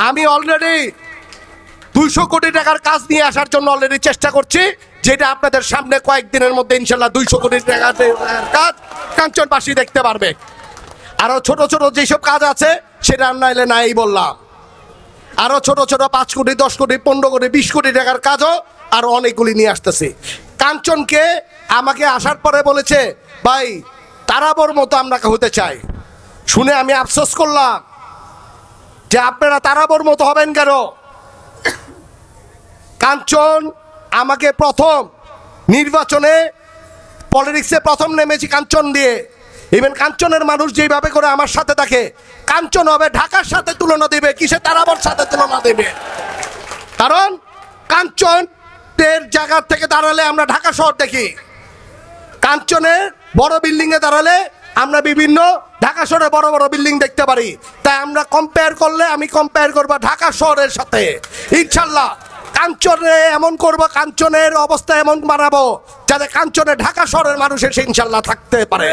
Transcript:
আমি অলরেডি 200 কোটি টাকার কাজ নিয়ে আসার জন্য অলরেডি চেষ্টা করছি, যেটা আপনাদের সামনে কয়েকদিনের মধ্যে ইনশাল্লাহ 200 কোটি টাকার কাজ কাঞ্চনবাসী দেখতে পারবে। আরো ছোট ছোট যেসব কাজ আছে সেটা নাইলে নাই বললাম, আরো ছোট ছোট 5 কোটি 10 কোটি 15 কোটি 20 কোটি টাকার কাজও আরো অনেকগুলি নিয়ে আসতেছি। কাঞ্চনকে আমাকে আসার পরে বলেছে, ভাই তারাবর মতো আমরা হতে চাই। শুনে আমি আফসোস করলাম যে আপনারা তারাবর মতো হবেন কেন? কাঞ্চন আমাকে প্রথম নির্বাচনে পলিটিক্সে প্রথম নেমেছি কাঞ্চন দিয়ে। ইভেন কাঞ্চনের মানুষ যেভাবে করে আমার সাথে থাকে, কাঞ্চন হবে ঢাকার সাথে তুলনা দেবে, কিসে তারাবর সাথে তুলনা দেবে? কারণ কাঞ্চনের জায়গা থেকে দাঁড়ালে আমরা ঢাকা শহর দেখি, কাঞ্চনের বড় বিল্ডিং এ দাঁড়ালে আমরা বিভিন্ন ঢাকা শহরে বড় বড় বিল্ডিং দেখতে পারি। তাই আমরা কম্পেয়ার করলে আমি কম্পেয়ার করবো ঢাকা শহরের সাথে। ইনশাল্লাহ কাঞ্চনে এমন করবো, কাঞ্চনের অবস্থা এমন বানাবো যাতে কাঞ্চনে ঢাকা শহরের মানুষ এসে ইনশাল্লাহ থাকতে পারে।